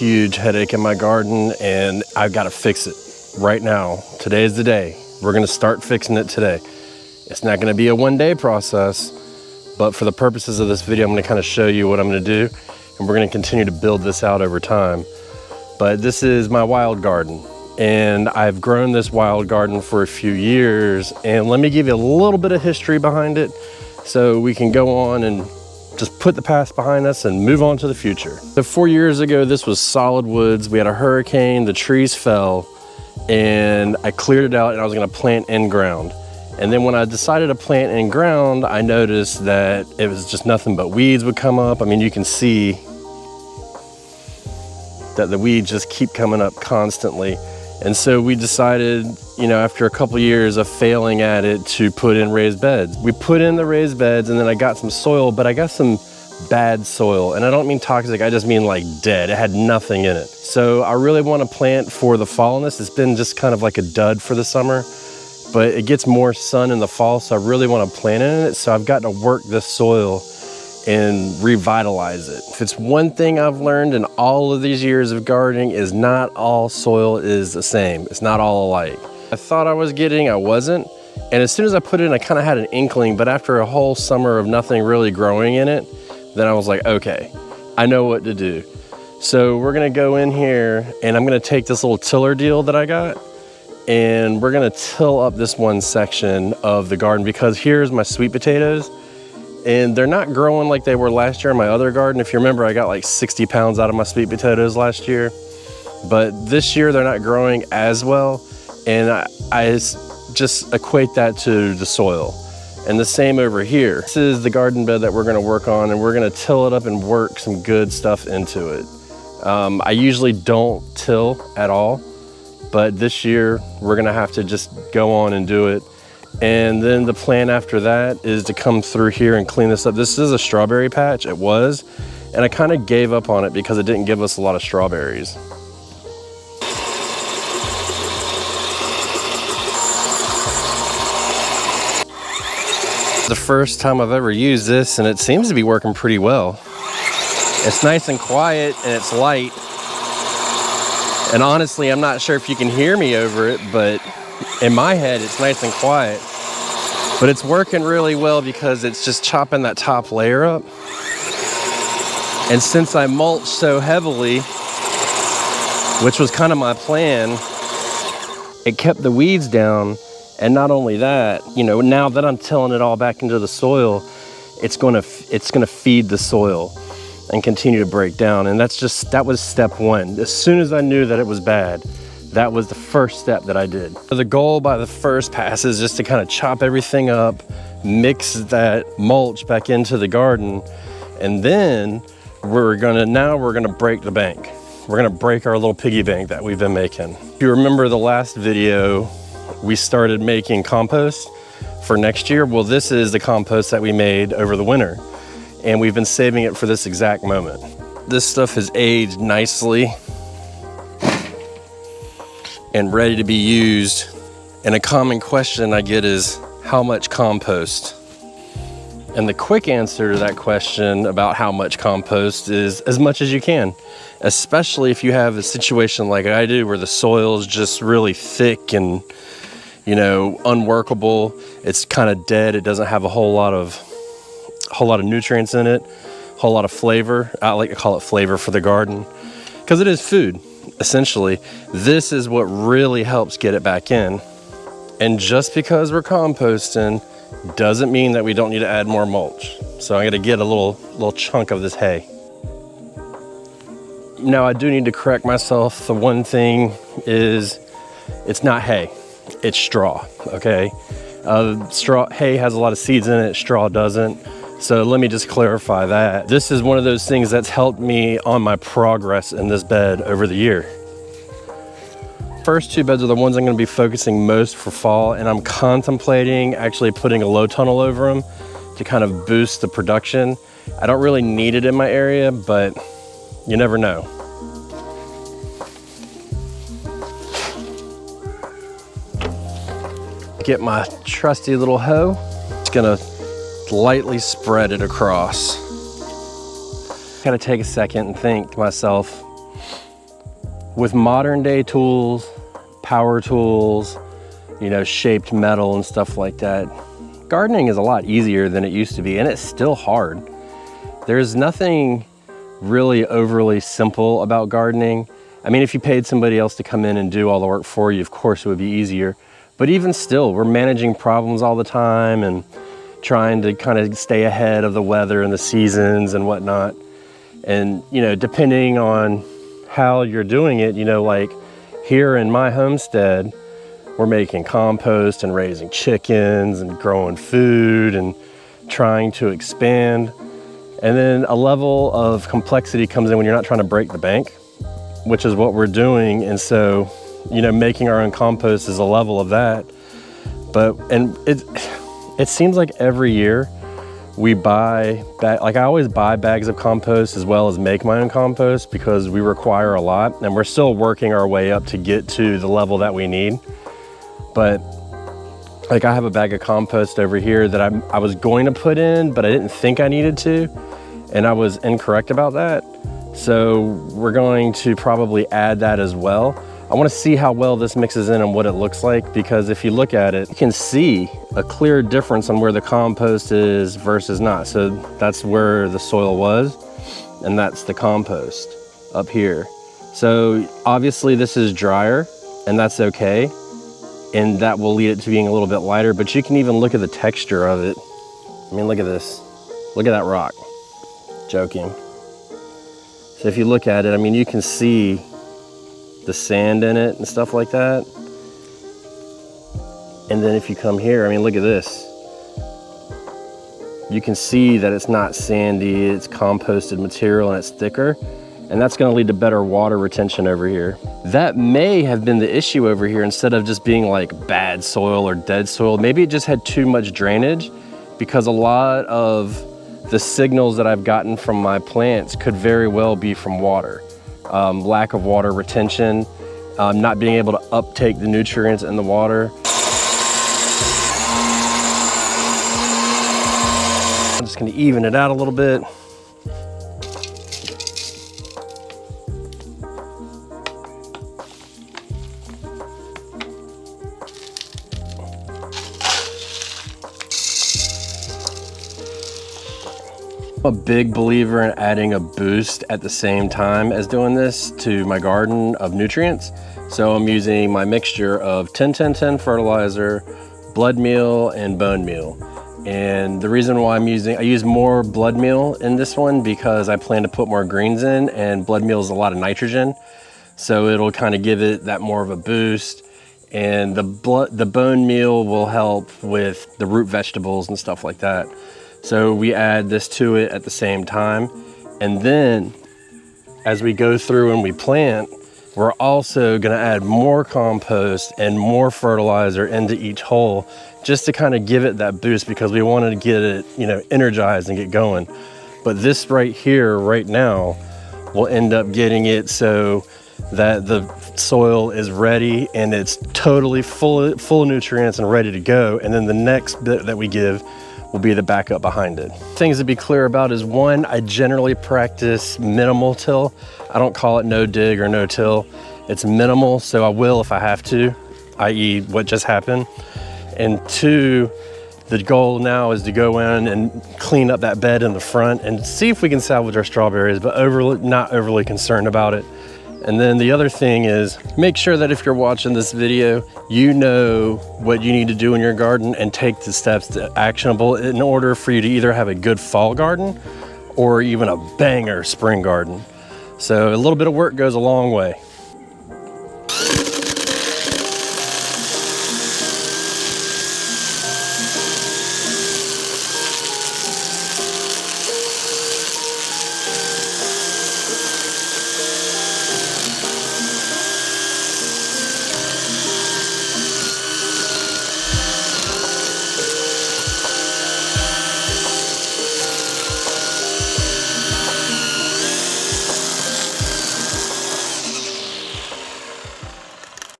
huge headache in my garden and I've got to fix it right now. Today is the day. We're going to start fixing it today. It's not going to be a one-day process, but for the purposes of this video, I'm going to kind of show you what I'm going to do, and we're going to continue to build this out over time. But this is my wild garden, and I've grown this wild garden for a few years, and let me give you a little bit of history behind it so we can go on and just put the past behind us and move on to the future. So 4 years ago, this was solid woods. We had a hurricane, the trees fell, and I cleared it out and I was gonna plant in ground. And then when I decided to plant in ground, I noticed that it was just nothing but weeds would come up. I mean, you can see that the weeds just keep coming up constantly. And so we decided, you know, after a couple years of failing at it, to put in raised beds. We put in the raised beds, and then I got some soil, but I got some bad soil. And I don't mean toxic, I just mean like dead. It had nothing in it. So I really want to plant for the fall in this. It's been just kind of like a dud for the summer, but it gets more sun in the fall, so I really want to plant in it. So I've got to work this soil and revitalize it. If it's one thing I've learned in all of these years of gardening, is not all soil is the same. It's not all alike. I thought I was getting, I wasn't. And as soon as I put it in, I kind of had an inkling, but after a whole summer of nothing really growing in it, then I was like, okay, I know what to do. So we're gonna go in here and I'm gonna take this little tiller deal that I got, and we're gonna till up this one section of the garden, because here's my sweet potatoes. And they're not growing like they were last year in my other garden. If you remember, I got like 60 pounds out of my sweet potatoes last year. But this year, they're not growing as well. And I just equate that to the soil. And the same over here. This is the garden bed that we're gonna work on, and we're gonna till it up and work some good stuff into it. I usually don't till at all, but this year, we're gonna have to just go on and do it. And then the plan after that is to come through here and clean this up. This is a strawberry patch, it was, and I kind of gave up on it because it didn't give us a lot of strawberries. The first time I've ever used this, and it seems to be working pretty well. It's nice and quiet and it's light. And honestly, I'm not sure if you can hear me over it, but in my head, it's nice and quiet, but it's working really well because it's just chopping that top layer up. And since I mulched so heavily, which was kind of my plan, it kept the weeds down. And not only that, you know, now that I'm tilling it all back into the soil, it's gonna feed the soil and continue to break down. And that was step one. As soon as I knew that it was bad, that was the first step that I did. So the goal by the first pass is just to kind of chop everything up, mix that mulch back into the garden, and then we're gonna break the bank. We're gonna break our little piggy bank that we've been making. If you remember the last video, we started making compost for next year. Well, this is the compost that we made over the winter, and we've been saving it for this exact moment. This stuff has aged nicely and ready to be used. And a common question I get is, how much compost? And the quick answer to that question about how much compost is as much as you can, especially if you have a situation like I do where the soil is just really thick and, you know, unworkable. It's kind of dead. It doesn't have a whole lot of nutrients in it, a whole lot of flavor. I like to call it flavor for the garden because it is food. Essentially, this is what really helps get it back in. And just because we're composting doesn't mean that we don't need to add more mulch. So I'm gonna get a little chunk of this hay. Now I do need to correct myself. The one thing is, it's not hay, it's straw, okay? Hay has a lot of seeds in it, straw doesn't. So let me just clarify that. This is one of those things that's helped me on my progress in this bed over the year. First two beds are the ones I'm gonna be focusing most for fall, and I'm contemplating actually putting a low tunnel over them to kind of boost the production. I don't really need it in my area, but you never know. Get my trusty little hoe. Just gonna lightly spread it across. Gotta take a second and think to myself, with modern day tools, power tools, you know, shaped metal and stuff like that, gardening is a lot easier than it used to be, and it's still hard. There's nothing really overly simple about gardening. I mean, if you paid somebody else to come in and do all the work for you, of course it would be easier. But even still, we're managing problems all the time and trying to kind of stay ahead of the weather and the seasons and whatnot. And, you know, depending on how you're doing it, you know, like here in my homestead, we're making compost and raising chickens and growing food and trying to expand. And then a level of complexity comes in when you're not trying to break the bank, which is what we're doing. And so, you know, making our own compost is a level of that. And it seems like every year we buy, like I always buy bags of compost as well as make my own compost because we require a lot, and we're still working our way up to get to the level that we need. But like I have a bag of compost over here that I was going to put in, but I didn't think I needed to, and I was incorrect about that. So we're going to probably add that as well. I want to see how well this mixes in and what it looks like, because if you look at it, you can see a clear difference on where the compost is versus not. So that's where the soil was, and that's the compost up here. So obviously this is drier, and that's okay, and that will lead it to being a little bit lighter, but you can even look at the texture of it. I mean, look at this. Look at that rock. Joking. So if you look at it, I mean, you can see the sand in it and stuff like that. And then if you come here, I mean, look at this. You can see that it's not sandy, it's composted material and it's thicker. And that's gonna lead to better water retention over here. That may have been the issue over here. Instead of just being like bad soil or dead soil, maybe it just had too much drainage, because a lot of the signals that I've gotten from my plants could very well be from water. Lack of water retention, not being able to uptake the nutrients in the water. I'm just gonna even it out a little bit. I'm a big believer in adding a boost at the same time as doing this to my garden of nutrients. So I'm using my mixture of 10-10-10 fertilizer, blood meal, and bone meal. And the reason why I use more blood meal in this one because I plan to put more greens in, and blood meal is a lot of nitrogen. So it'll kind of give it that more of a boost. And the bone meal will help with the root vegetables and stuff like that. So we add this to it at the same time. And then as we go through and we plant, we're also gonna add more compost and more fertilizer into each hole just to kind of give it that boost, because we wanted to get it, you know, energized and get going. But this right here, right now, will end up getting it so that the soil is ready and it's totally full of nutrients and ready to go. And then the next bit that we give will be the backup behind it. Things to be clear about is, one, I generally practice minimal till. I don't call it no dig or no till. It's minimal, so I will if I have to, i.e. what just happened. And two, the goal now is to go in and clean up that bed in the front and see if we can salvage our strawberries, but not overly concerned about it. And then the other thing is, make sure that if you're watching this video, you know what you need to do in your garden and take the steps to actionable in order for you to either have a good fall garden or even a banger spring garden. So a little bit of work goes a long way.